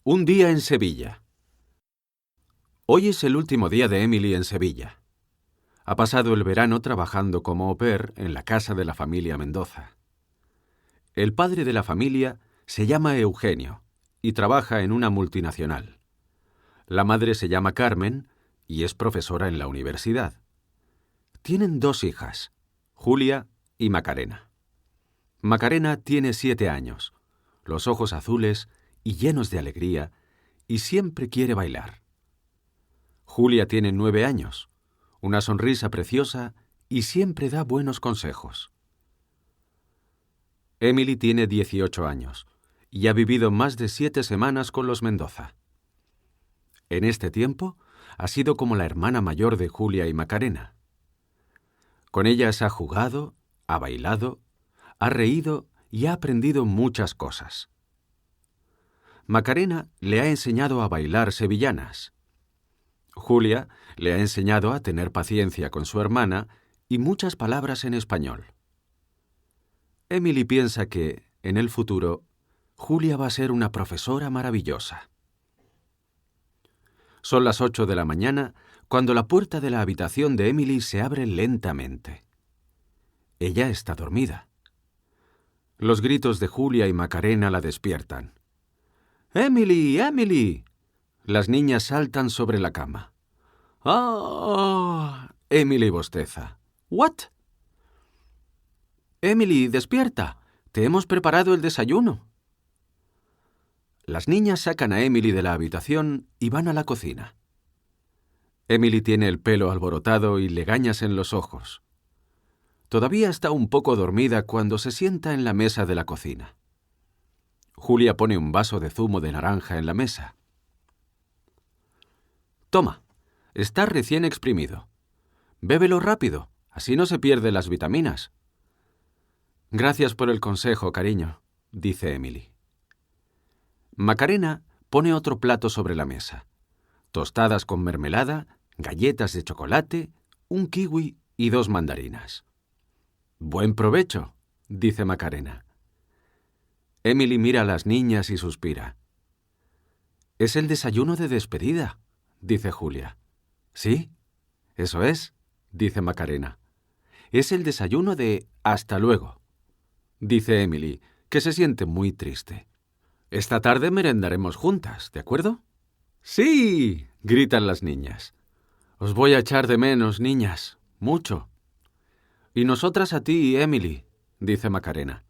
Un día en Sevilla. Hoy es el último día de Emily en Sevilla. Ha pasado el verano trabajando como au pair en la casa de la familia Mendoza. El padre de la familia se llama Eugenio y trabaja en una multinacional. La madre se llama Carmen y es profesora en la universidad. Tienen 2 hijas, Julia y Macarena. Macarena tiene 7 años, los ojos azules y llenos de alegría, y siempre quiere bailar. Julia tiene 9 años, una sonrisa preciosa y siempre da buenos consejos. Emily tiene 18 años y ha vivido más de 7 semanas con los Mendoza. En este tiempo ha sido como la hermana mayor de Julia y Macarena. Con ellas ha jugado, ha bailado, ha reído y ha aprendido muchas cosas. Macarena le ha enseñado a bailar sevillanas. Julia le ha enseñado a tener paciencia con su hermana y muchas palabras en español. Emily piensa que, en el futuro, Julia va a ser una profesora maravillosa. Son las 8 de la mañana cuando la puerta de la habitación de Emily se abre lentamente. Ella está dormida. Los gritos de Julia y Macarena la despiertan. ¡Emily! ¡Emily! Las niñas saltan sobre la cama. ¡Ah! Emily bosteza. ¿What? Emily, despierta. Te hemos preparado el desayuno. Las niñas sacan a Emily de la habitación y van a la cocina. Emily tiene el pelo alborotado y legañas en los ojos. Todavía está un poco dormida cuando se sienta en la mesa de la cocina. Julia pone un vaso de zumo de naranja en la mesa. Toma, está recién exprimido. Bébelo rápido, así no se pierden las vitaminas. Gracias por el consejo, cariño, dice Emily. Macarena pone otro plato sobre la mesa. Tostadas con mermelada, galletas de chocolate, un kiwi y 2 mandarinas. Buen provecho, dice Macarena. Emily mira a las niñas y suspira. Es el desayuno de despedida, dice Julia. Sí, eso es, dice Macarena. Es el desayuno de hasta luego, dice Emily, que se siente muy triste. Esta tarde merendaremos juntas, ¿de acuerdo? ¡Sí!, gritan las niñas. Os voy a echar de menos, niñas, mucho. Y nosotras a ti, Emily, dice Macarena.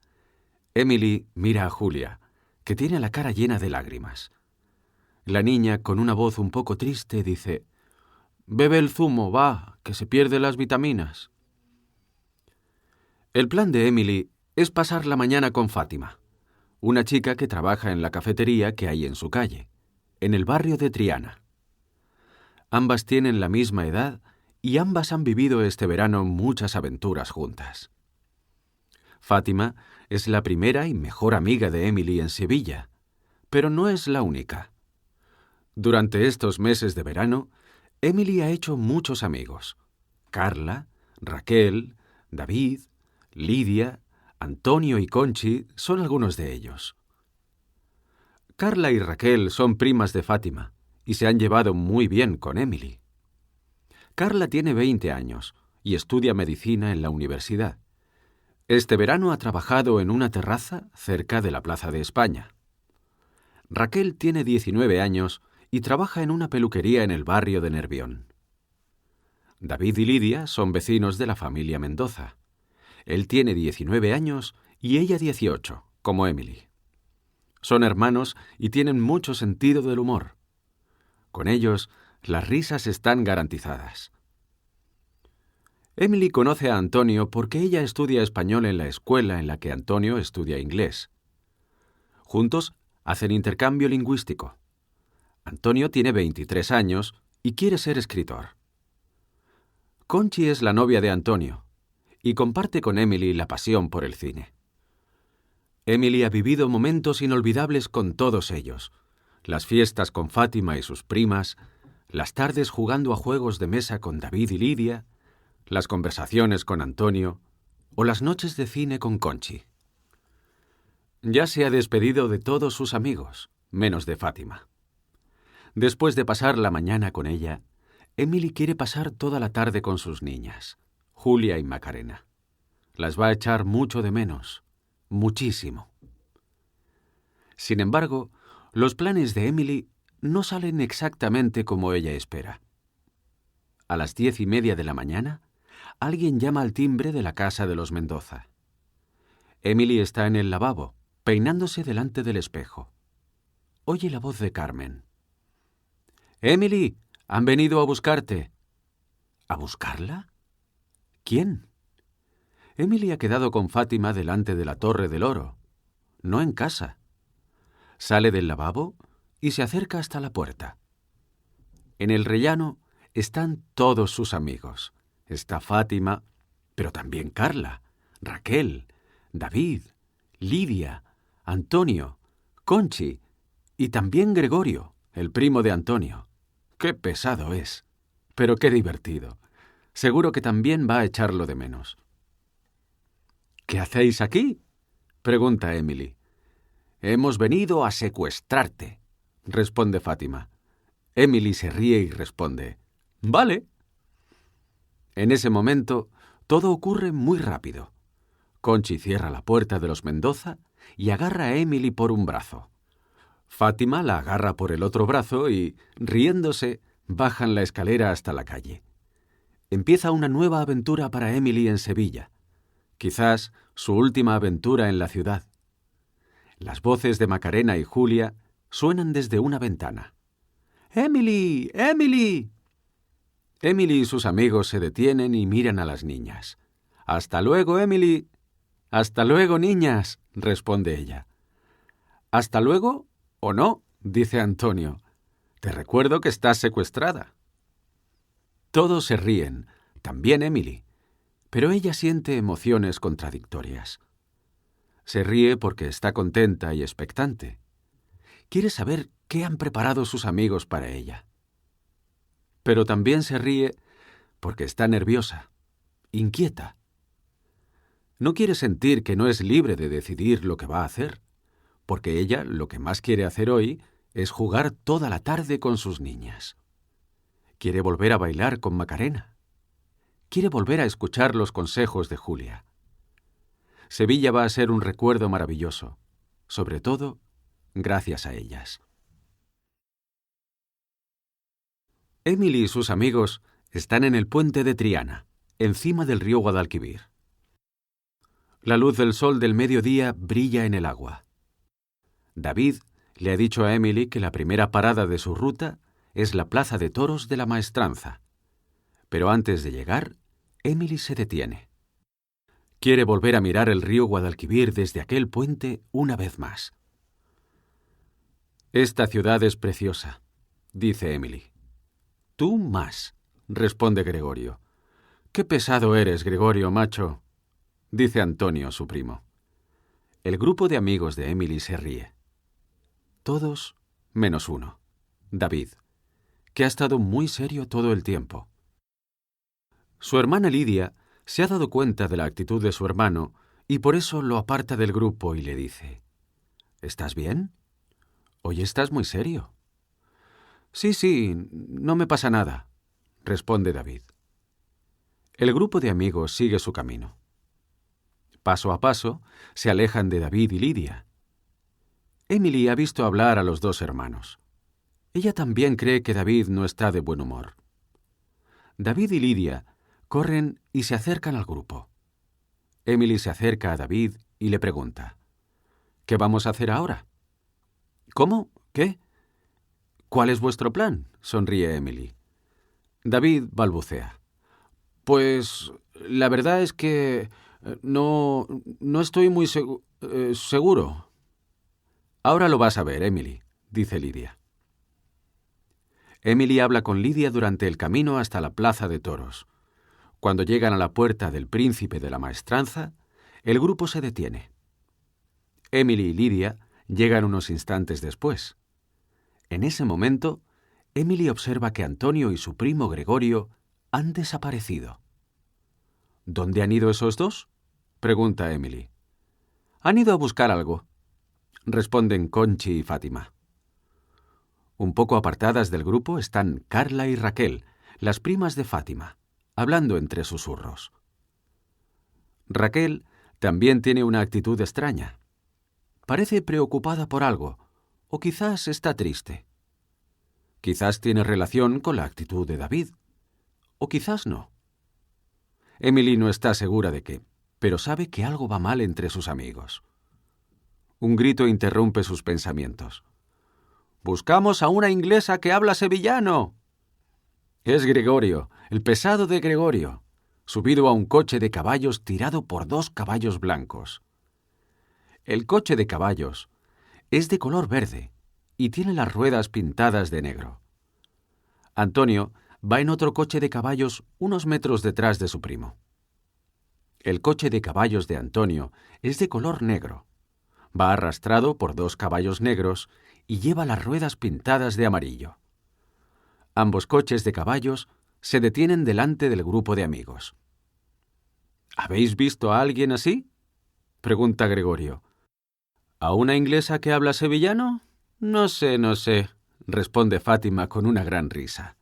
Emily mira a Julia, que tiene la cara llena de lágrimas. La niña, con una voz un poco triste, dice: «Bebe el zumo, va, que se pierden las vitaminas». El plan de Emily es pasar la mañana con Fátima, una chica que trabaja en la cafetería que hay en su calle, en el barrio de Triana. Ambas tienen la misma edad y ambas han vivido este verano muchas aventuras juntas. Fátima es la primera y mejor amiga de Emily en Sevilla, pero no es la única. Durante estos meses de verano, Emily ha hecho muchos amigos. Carla, Raquel, David, Lidia, Antonio y Conchi son algunos de ellos. Carla y Raquel son primas de Fátima y se han llevado muy bien con Emily. Carla tiene 20 años y estudia medicina en la universidad. Este verano ha trabajado en una terraza cerca de la Plaza de España. Raquel tiene 19 años y trabaja en una peluquería en el barrio de Nervión. David y Lidia son vecinos de la familia Mendoza. Él tiene 19 años y ella 18, como Emily. Son hermanos y tienen mucho sentido del humor. Con ellos, las risas están garantizadas. Emily conoce a Antonio porque ella estudia español en la escuela en la que Antonio estudia inglés. Juntos hacen intercambio lingüístico. Antonio tiene 23 años y quiere ser escritor. Conchi es la novia de Antonio y comparte con Emily la pasión por el cine. Emily ha vivido momentos inolvidables con todos ellos: las fiestas con Fátima y sus primas, las tardes jugando a juegos de mesa con David y Lidia, las conversaciones con Antonio o las noches de cine con Conchi. Ya se ha despedido de todos sus amigos, menos de Fátima. Después de pasar la mañana con ella, Emily quiere pasar toda la tarde con sus niñas, Julia y Macarena. Las va a echar mucho de menos, muchísimo. Sin embargo, los planes de Emily no salen exactamente como ella espera. A las 10:30 de la mañana, alguien llama al timbre de la casa de los Mendoza. Emily está en el lavabo, peinándose delante del espejo. Oye la voz de Carmen. «Emily, han venido a buscarte». ¿A buscarla? ¿Quién? Emily ha quedado con Fátima delante de la Torre del Oro, no en casa. Sale del lavabo y se acerca hasta la puerta. En el rellano están todos sus amigos. Está Fátima, pero también Carla, Raquel, David, Lidia, Antonio, Conchi y también Gregorio, el primo de Antonio. ¡Qué pesado es! Pero qué divertido. Seguro que también va a echarlo de menos. «¿Qué hacéis aquí?», pregunta Emily. «Hemos venido a secuestrarte», responde Fátima. Emily se ríe y responde: «Vale». En ese momento, todo ocurre muy rápido. Conchi cierra la puerta de los Mendoza y agarra a Emily por un brazo. Fátima la agarra por el otro brazo y, riéndose, bajan la escalera hasta la calle. Empieza una nueva aventura para Emily en Sevilla. Quizás su última aventura en la ciudad. Las voces de Macarena y Julia suenan desde una ventana. «¡Emily! ¡Emily!». Emily y sus amigos se detienen y miran a las niñas. «¡Hasta luego, Emily!». «¡Hasta luego, niñas!», responde ella. «¿Hasta luego o no?», dice Antonio. «Te recuerdo que estás secuestrada». Todos se ríen, también Emily, pero ella siente emociones contradictorias. Se ríe porque está contenta y expectante. Quiere saber qué han preparado sus amigos para ella. Pero también se ríe porque está nerviosa, inquieta. No quiere sentir que no es libre de decidir lo que va a hacer, porque ella lo que más quiere hacer hoy es jugar toda la tarde con sus niñas. Quiere volver a bailar con Macarena. Quiere volver a escuchar los consejos de Julia. Sevilla va a ser un recuerdo maravilloso, sobre todo gracias a ellas. Emily y sus amigos están en el puente de Triana, encima del río Guadalquivir. La luz del sol del mediodía brilla en el agua. David le ha dicho a Emily que la primera parada de su ruta es la plaza de toros de la Maestranza. Pero antes de llegar, Emily se detiene. Quiere volver a mirar el río Guadalquivir desde aquel puente una vez más. «Esta ciudad es preciosa», dice Emily. «Tú más», responde Gregorio. «Qué pesado eres, Gregorio, macho», dice Antonio, su primo. El grupo de amigos de Emily se ríe. Todos menos uno, David, que ha estado muy serio todo el tiempo. Su hermana Lidia se ha dado cuenta de la actitud de su hermano y por eso lo aparta del grupo y le dice: «¿Estás bien? Hoy estás muy serio». Sí, no me pasa nada», responde David. El grupo de amigos sigue su camino. Paso a paso, se alejan de David y Lidia. Emily ha visto hablar a los dos hermanos. Ella también cree que David no está de buen humor. David y Lidia corren y se acercan al grupo. Emily se acerca a David y le pregunta: «¿Qué vamos a hacer ahora?». «¿Cómo? ¿Qué? ¿Cuál es vuestro plan?», sonríe Emily. David balbucea: «Pues la verdad es que no estoy muy seguro». «Ahora lo vas a ver, Emily», dice Lidia. Emily habla con Lidia durante el camino hasta la plaza de toros. Cuando llegan a la puerta del Príncipe de la Maestranza, el grupo se detiene. Emily y Lidia llegan unos instantes después. En ese momento, Emily observa que Antonio y su primo Gregorio han desaparecido. «¿Dónde han ido esos dos?», pregunta Emily. «Han ido a buscar algo», responden Conchi y Fátima. Un poco apartadas del grupo están Carla y Raquel, las primas de Fátima, hablando entre susurros. Raquel también tiene una actitud extraña. Parece preocupada por algo, o quizás está triste. Quizás tiene relación con la actitud de David, o quizás no. Emily no está segura de qué, pero sabe que algo va mal entre sus amigos. Un grito interrumpe sus pensamientos. «¡Buscamos a una inglesa que habla sevillano!» Es Gregorio, el pesado de Gregorio, subido a un coche de caballos tirado por 2 caballos blancos. El coche de caballos es de color verde y tiene las ruedas pintadas de negro. Antonio va en otro coche de caballos unos metros detrás de su primo. El coche de caballos de Antonio es de color negro. Va arrastrado por 2 caballos negros y lleva las ruedas pintadas de amarillo. Ambos coches de caballos se detienen delante del grupo de amigos. «¿Habéis visto a alguien así?», pregunta Gregorio. «¿A una inglesa que habla sevillano? No sé, responde Fátima con una gran risa.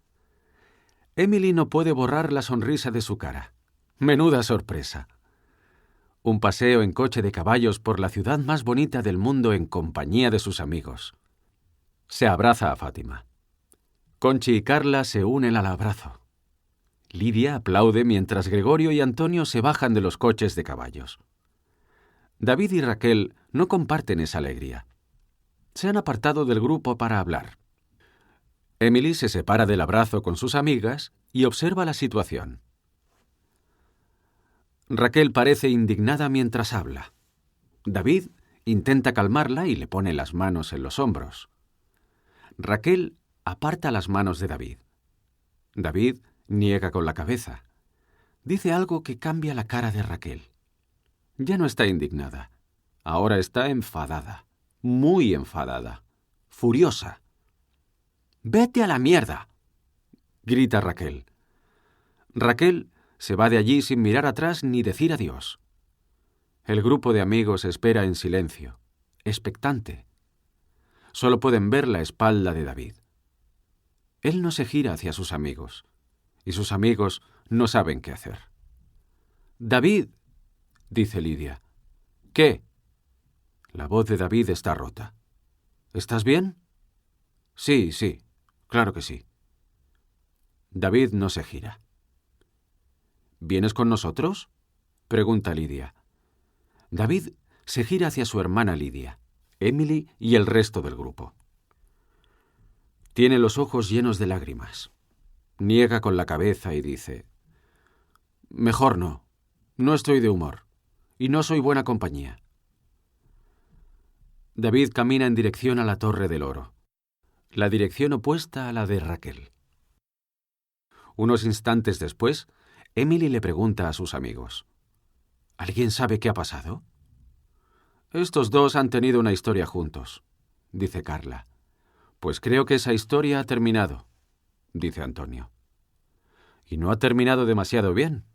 Emily no puede borrar la sonrisa de su cara. Menuda sorpresa. Un paseo en coche de caballos por la ciudad más bonita del mundo en compañía de sus amigos. Se abraza a Fátima. Conchi y Carla se unen al abrazo. Lidia aplaude mientras Gregorio y Antonio se bajan de los coches de caballos. David y Raquel no comparten esa alegría. Se han apartado del grupo para hablar. Emily se separa del abrazo con sus amigas y observa la situación. Raquel parece indignada mientras habla. David intenta calmarla y le pone las manos en los hombros. Raquel aparta las manos de David. David niega con la cabeza. Dice algo que cambia la cara de Raquel. Ya no está indignada. Ahora está enfadada. Muy enfadada. Furiosa. «¡Vete a la mierda!», grita Raquel. Raquel se va de allí sin mirar atrás ni decir adiós. El grupo de amigos espera en silencio, expectante. Solo pueden ver la espalda de David. Él no se gira hacia sus amigos, y sus amigos no saben qué hacer. «David», dice Lidia. «¿Qué?». La voz de David está rota. «¿Estás bien?». Sí, claro que sí». David no se gira. «¿Vienes con nosotros?», pregunta Lidia. David se gira hacia su hermana Lidia, Emily y el resto del grupo. Tiene los ojos llenos de lágrimas. Niega con la cabeza y dice: «Mejor no. No estoy de humor. Y no soy buena compañía». David camina en dirección a la Torre del Oro, la dirección opuesta a la de Raquel. Unos instantes después, Emily le pregunta a sus amigos: «¿Alguien sabe qué ha pasado?». «Estos dos han tenido una historia juntos», dice Carla. «Pues creo que esa historia ha terminado», dice Antonio. «Y no ha terminado demasiado bien»,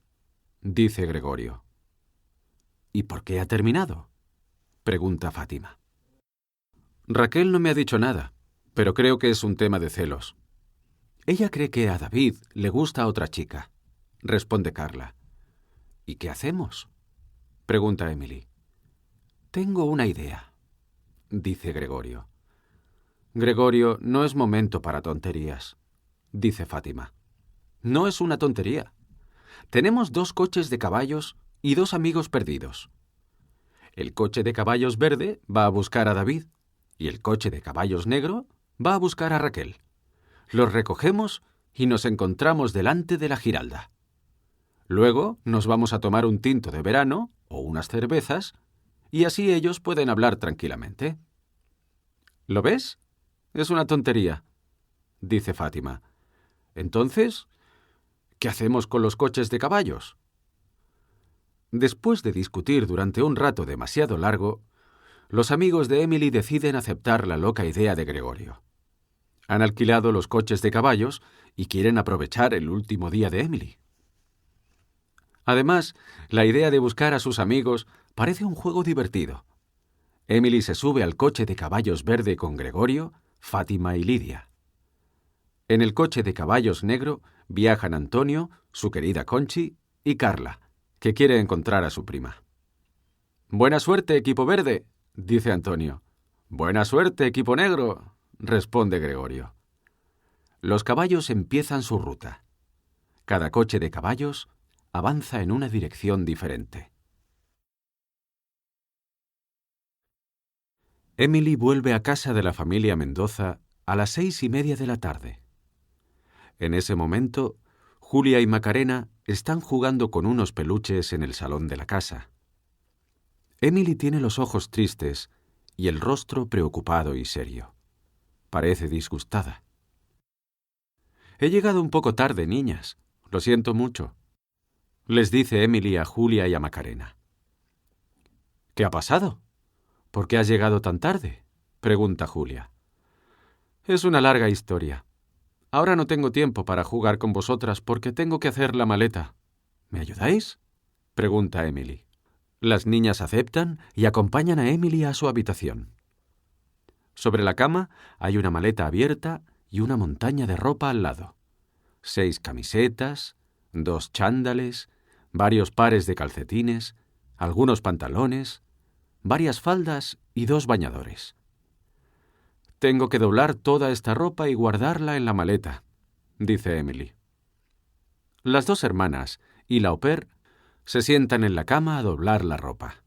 dice Gregorio. «¿Y por qué ha terminado?», pregunta Fátima. «Raquel no me ha dicho nada, pero creo que es un tema de celos. Ella cree que a David le gusta a otra chica», responde Carla. «¿Y qué hacemos?», pregunta Emily. «Tengo una idea», dice Gregorio. «Gregorio, no es momento para tonterías», dice Fátima. «No es una tontería. Tenemos 2 coches de caballos y 2 amigos perdidos. El coche de caballos verde va a buscar a David y el coche de caballos negro va a buscar a Raquel. Los recogemos y nos encontramos delante de la Giralda. Luego nos vamos a tomar un tinto de verano o unas cervezas y así ellos pueden hablar tranquilamente». «¿Lo ves? Es una tontería», dice Fátima. «Entonces, ¿qué hacemos con los coches de caballos?». Después de discutir durante un rato demasiado largo, los amigos de Emily deciden aceptar la loca idea de Gregorio. Han alquilado los coches de caballos y quieren aprovechar el último día de Emily. Además, la idea de buscar a sus amigos parece un juego divertido. Emily se sube al coche de caballos verde con Gregorio, Fátima y Lidia. En el coche de caballos negro viajan Antonio, su querida Conchi y Carla, que quiere encontrar a su prima. «Buena suerte, equipo verde», dice Antonio. «Buena suerte, equipo negro», responde Gregorio. Los caballos empiezan su ruta. Cada coche de caballos avanza en una dirección diferente. Emily vuelve a casa de la familia Mendoza a las 6:30 de la tarde. En ese momento, Julia y Macarena están jugando con unos peluches en el salón de la casa. Emily tiene los ojos tristes y el rostro preocupado y serio. Parece disgustada. «He llegado un poco tarde, niñas. Lo siento mucho», les dice Emily a Julia y a Macarena. «¿Qué ha pasado? ¿Por qué has llegado tan tarde?», pregunta Julia. «Es una larga historia. Ahora no tengo tiempo para jugar con vosotras porque tengo que hacer la maleta. ¿Me ayudáis?», pregunta Emily. Las niñas aceptan y acompañan a Emily a su habitación. Sobre la cama hay una maleta abierta y una montaña de ropa al lado. 6 camisetas, 2 chándales, varios pares de calcetines, algunos pantalones, varias faldas y 2 bañadores. «Tengo que doblar toda esta ropa y guardarla en la maleta», dice Emily. Las 2 hermanas y la au pair se sientan en la cama a doblar la ropa.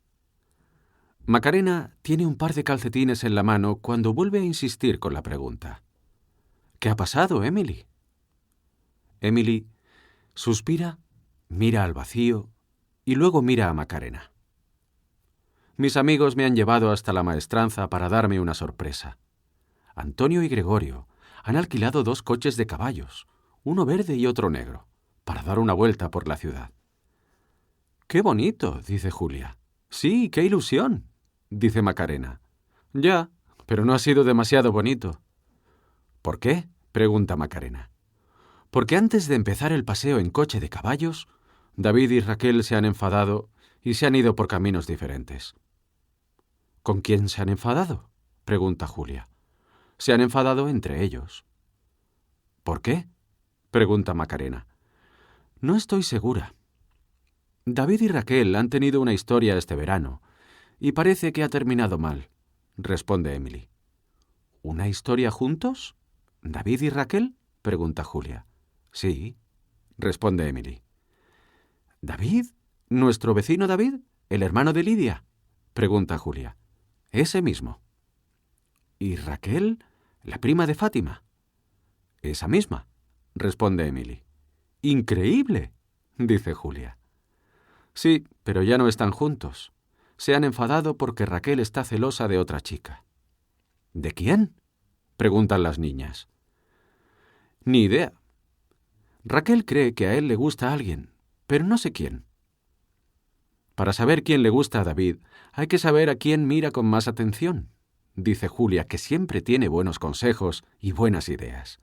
Macarena tiene un par de calcetines en la mano cuando vuelve a insistir con la pregunta. «¿Qué ha pasado, Emily?». Emily suspira, mira al vacío y luego mira a Macarena. «Mis amigos me han llevado hasta la maestranza para darme una sorpresa. Antonio y Gregorio han alquilado 2 coches de caballos, uno verde y otro negro, para dar una vuelta por la ciudad». «¡Qué bonito!», dice Julia. «Sí, qué ilusión», dice Macarena. «Ya, pero no ha sido demasiado bonito». «¿Por qué?», pregunta Macarena. «Porque antes de empezar el paseo en coche de caballos, David y Raquel se han enfadado y se han ido por caminos diferentes». «¿Con quién se han enfadado?», pregunta Julia. «Se han enfadado entre ellos». «¿Por qué?», pregunta Macarena. «No estoy segura. David y Raquel han tenido una historia este verano y parece que ha terminado mal», responde Emily. «¿Una historia juntos? ¿David y Raquel?», pregunta Julia. «Sí», responde Emily. «¿David? ¿Nuestro vecino David? ¿El hermano de Lidia?», pregunta Julia. «Ese mismo». «¿Y Raquel, la prima de Fátima?». «Esa misma», responde Emily. «¡Increíble!», dice Julia. «Sí, pero ya no están juntos. Se han enfadado porque Raquel está celosa de otra chica». «¿De quién?», preguntan las niñas. «Ni idea. Raquel cree que a él le gusta alguien, pero no sé quién». «Para saber quién le gusta a David, hay que saber a quién mira con más atención», dice Julia, que siempre tiene buenos consejos y buenas ideas.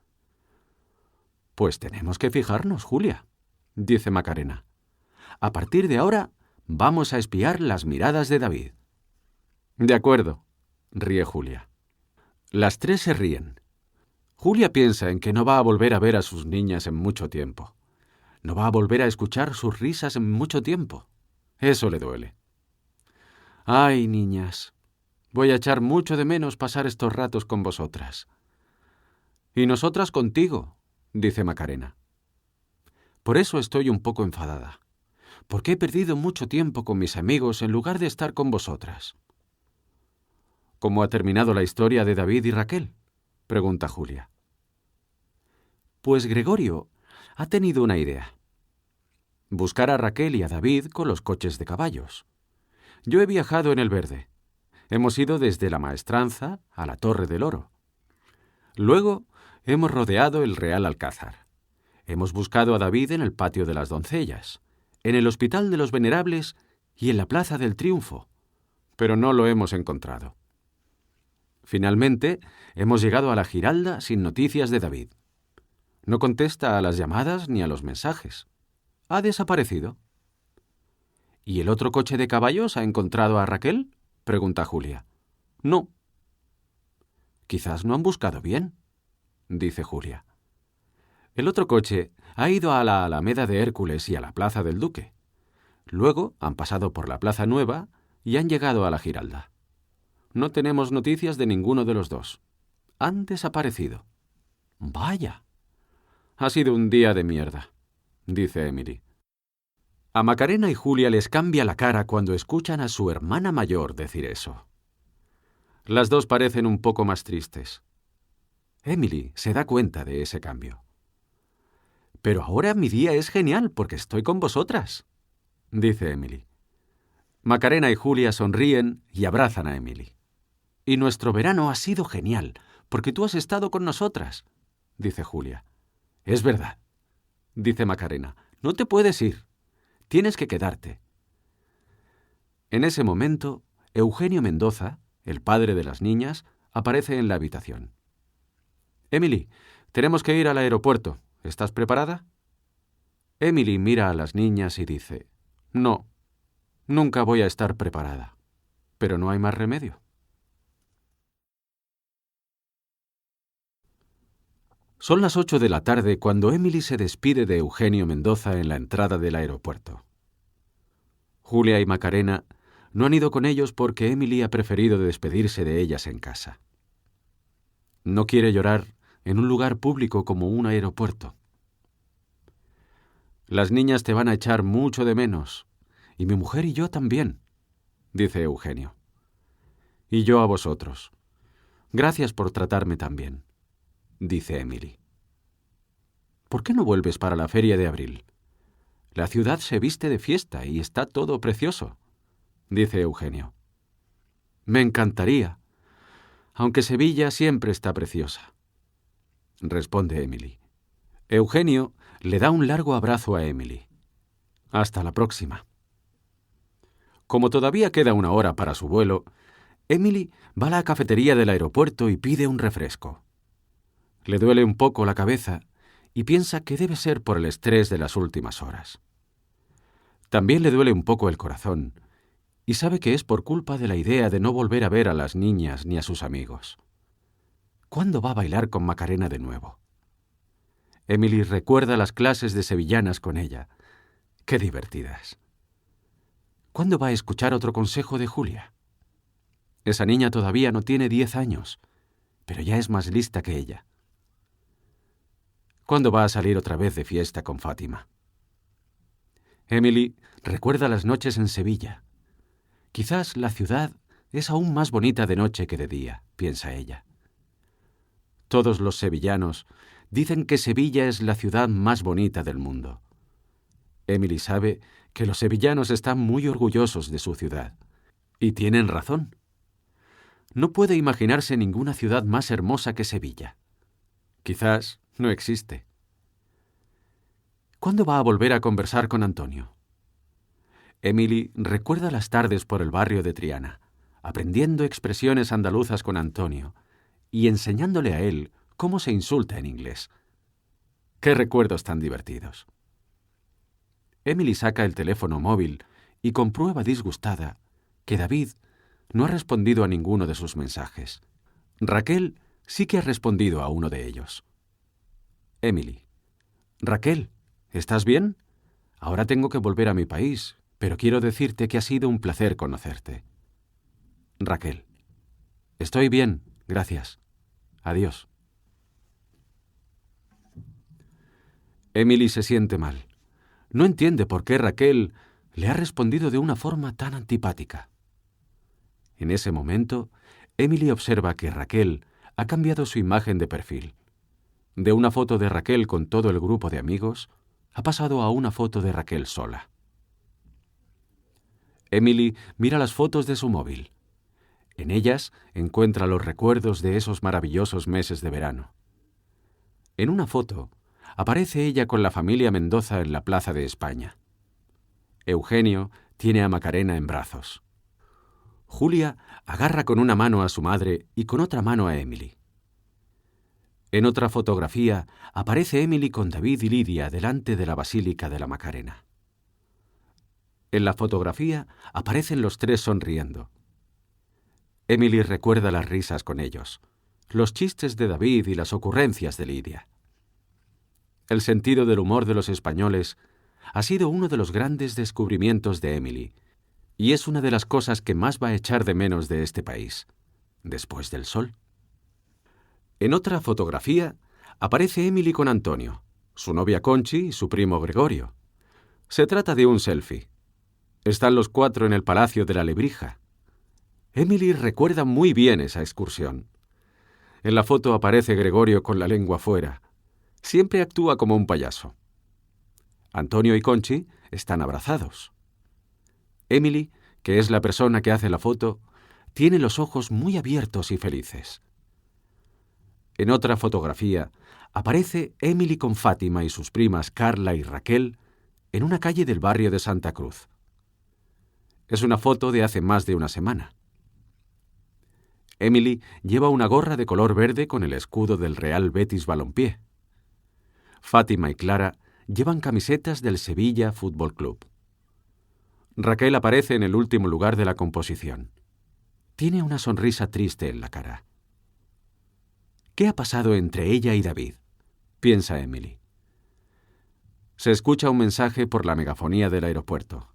«Pues tenemos que fijarnos, Julia», dice Macarena. «A partir de ahora vamos a espiar las miradas de David». «De acuerdo», ríe Julia. Las 3 se ríen. Julia piensa en que no va a volver a ver a sus niñas en mucho tiempo. No va a volver a escuchar sus risas en mucho tiempo. Eso le duele. «Ay, niñas, voy a echar mucho de menos pasar estos ratos con vosotras». «Y nosotras contigo», dice Macarena. «Por eso estoy un poco enfadada, porque he perdido mucho tiempo con mis amigos en lugar de estar con vosotras». «¿Cómo ha terminado la historia de David y Raquel?», pregunta Julia. «Pues Gregorio ha tenido una idea. Buscar a Raquel y a David con los coches de caballos. Yo he viajado en el verde. Hemos ido desde la Maestranza a la Torre del Oro. Luego hemos rodeado el Real Alcázar. Hemos buscado a David en el Patio de las Doncellas, en el Hospital de los Venerables y en la Plaza del Triunfo, pero no lo hemos encontrado. Finalmente, hemos llegado a la Giralda sin noticias de David. No contesta a las llamadas ni a los mensajes. Ha desaparecido». «¿Y el otro coche de caballos ha encontrado a Raquel?», pregunta Julia. «No». «Quizás no han buscado bien», dice Julia. El otro coche ha ido a la Alameda de Hércules y a la Plaza del Duque. Luego han pasado por la Plaza Nueva y han llegado a la Giralda. No tenemos noticias de ninguno de los dos. Han desaparecido. Vaya. Ha sido un día de mierda, dice Emily. A Macarena y Julia les cambia la cara cuando escuchan a su hermana mayor decir eso. Las dos parecen un poco más tristes. Emily se da cuenta de ese cambio. Pero ahora mi día es genial porque estoy con vosotras, dice Emily. Macarena y Julia sonríen y abrazan a Emily. Y nuestro verano ha sido genial porque tú has estado con nosotras, dice Julia. Es verdad, dice Macarena. No te puedes ir. Tienes que quedarte. En ese momento, Eugenio Mendoza, el padre de las niñas, aparece en la habitación. Emily, tenemos que ir al aeropuerto. ¿Estás preparada? Emily mira a las niñas y dice, no, nunca voy a estar preparada. Pero no hay más remedio. Son las 8 de la tarde cuando Emily se despide de Eugenio Mendoza en la entrada del aeropuerto. Julia y Macarena no han ido con ellos porque Emily ha preferido despedirse de ellas en casa. No quiere llorar en un lugar público como un aeropuerto. Las niñas te van a echar mucho de menos, y mi mujer y yo también, dice Eugenio. Y yo a vosotros. Gracias por tratarme tan bien, dice Emily. ¿Por qué no vuelves para la feria de abril? La ciudad se viste de fiesta y está todo precioso, dice Eugenio. Me encantaría, aunque Sevilla siempre está preciosa, responde Emily. Eugenio le da un largo abrazo a Emily. Hasta la próxima. Como todavía queda una hora para su vuelo, Emily va a la cafetería del aeropuerto y pide un refresco. Le duele un poco la cabeza y piensa que debe ser por el estrés de las últimas horas. También le duele un poco el corazón y sabe que es por culpa de la idea de no volver a ver a las niñas ni a sus amigos. ¿Cuándo va a bailar con Macarena de nuevo? Emily recuerda las clases de sevillanas con ella. ¡Qué divertidas! ¿Cuándo va a escuchar otro consejo de Julia? Esa niña todavía no tiene 10 años, pero ya es más lista que ella. ¿Cuándo va a salir otra vez de fiesta con Fátima? Emily recuerda las noches en Sevilla. Quizás la ciudad es aún más bonita de noche que de día, piensa ella. Todos los sevillanos dicen que Sevilla es la ciudad más bonita del mundo. Emily sabe que los sevillanos están muy orgullosos de su ciudad. Y tienen razón. No puede imaginarse ninguna ciudad más hermosa que Sevilla. Quizás no existe. ¿Cuándo va a volver a conversar con Antonio? Emily recuerda las tardes por el barrio de Triana, aprendiendo expresiones andaluzas con Antonio y enseñándole a él cómo se insulta en inglés. ¡Qué recuerdos tan divertidos! Emily saca el teléfono móvil y comprueba disgustada que David no ha respondido a ninguno de sus mensajes. Raquel sí que ha respondido a uno de ellos. Emily. Raquel, ¿estás bien? Ahora tengo que volver a mi país, pero quiero decirte que ha sido un placer conocerte. Raquel. Estoy bien, gracias. Adiós. Emily se siente mal. No entiende por qué Raquel le ha respondido de una forma tan antipática. En ese momento, Emily observa que Raquel ha cambiado su imagen de perfil. De una foto de Raquel con todo el grupo de amigos, ha pasado a una foto de Raquel sola. Emily mira las fotos de su móvil. En ellas encuentra los recuerdos de esos maravillosos meses de verano. En una foto aparece ella con la familia Mendoza en la Plaza de España. Eugenio tiene a Macarena en brazos. Julia agarra con una mano a su madre y con otra mano a Emily. En otra fotografía aparece Emily con David y Lidia delante de la Basílica de la Macarena. En la fotografía aparecen los tres sonriendo. Emily recuerda las risas con ellos, los chistes de David y las ocurrencias de Lidia. el sentido del humor de los españoles ha sido uno de los grandes descubrimientos de Emily, y es una de las cosas que más va a echar de menos de este país, después del sol. En otra fotografía aparece Emily con Antonio, su novia Conchi y su primo Gregorio. Se trata de un selfie. Están los cuatro en el Palacio de la Lebrija. Emily recuerda muy bien esa excursión. En la foto aparece Gregorio con la lengua fuera. Siempre actúa como un payaso. Antonio y Conchi están abrazados. Emily, que es la persona que hace la foto, tiene los ojos muy abiertos y felices. En otra fotografía aparece Emily con Fátima y sus primas Carla y Raquel en una calle del barrio de Santa Cruz. Es una foto de hace más de una semana. Emily lleva una gorra de color verde con el escudo del Real Betis Balompié. Fátima y Clara llevan camisetas del Sevilla Fútbol Club. Raquel aparece en el último lugar de la composición. Tiene una sonrisa triste en la cara. ¿Qué ha pasado entre ella y David?, piensa Emily. Se escucha un mensaje por la megafonía del aeropuerto.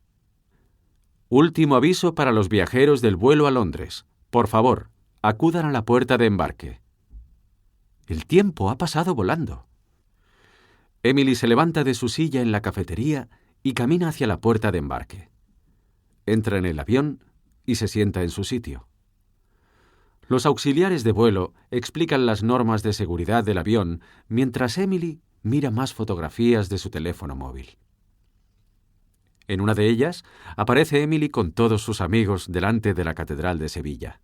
Último aviso para los viajeros del vuelo a Londres. Por favor, acudan a la puerta de embarque. El tiempo ha pasado volando. Emily se levanta de su silla en la cafetería y camina hacia la puerta de embarque. Entra en el avión y se sienta en su sitio. Los auxiliares de vuelo explican las normas de seguridad del avión mientras Emily mira más fotografías de su teléfono móvil. En una de ellas aparece Emily con todos sus amigos delante de la Catedral de Sevilla.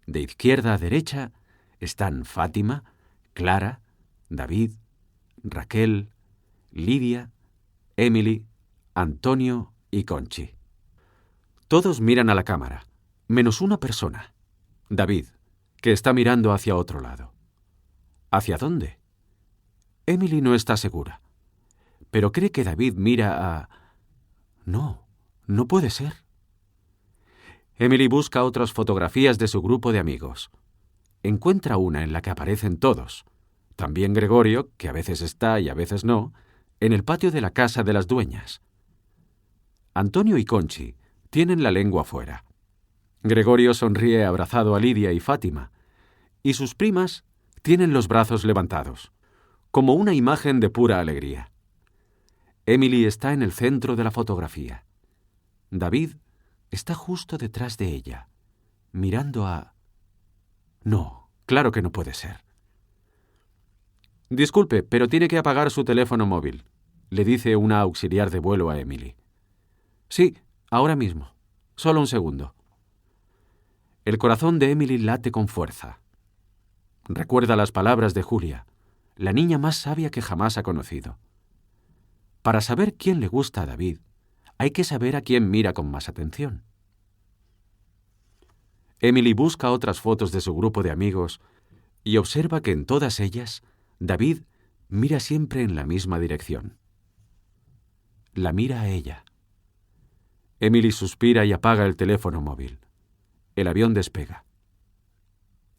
De izquierda a derecha están Fátima, Clara, David, Raquel, Lidia, Emily, Antonio y Conchi. Todos miran a la cámara, menos una persona, David, que está mirando hacia otro lado. ¿Hacia dónde? Emily no está segura, pero cree que David mira a... No, no puede ser. Emily busca otras fotografías de su grupo de amigos. Encuentra una en la que aparecen todos, también Gregorio, que a veces está y a veces no, en el patio de la casa de las dueñas. Antonio y Conchi tienen la lengua fuera. Gregorio sonríe abrazado a Lidia y Fátima, y sus primas tienen los brazos levantados, como una imagen de pura alegría. Emily está en el centro de la fotografía. David está justo detrás de ella, mirando a... No, claro que no puede ser. Disculpe, pero tiene que apagar su teléfono móvil, le dice una auxiliar de vuelo a Emily. Sí, ahora mismo. Solo un segundo. El corazón de Emily late con fuerza. Recuerda las palabras de Julia, la niña más sabia que jamás ha conocido. Para saber quién le gusta a David, hay que saber a quién mira con más atención. Emily busca otras fotos de su grupo de amigos y observa que en todas ellas, David mira siempre en la misma dirección. La mira a ella. Emily suspira y apaga el teléfono móvil. El avión despega.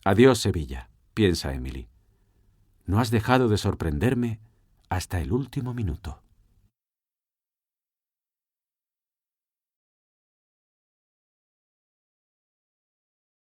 Adiós, Sevilla, piensa Emily. No has dejado de sorprenderme hasta el último minuto.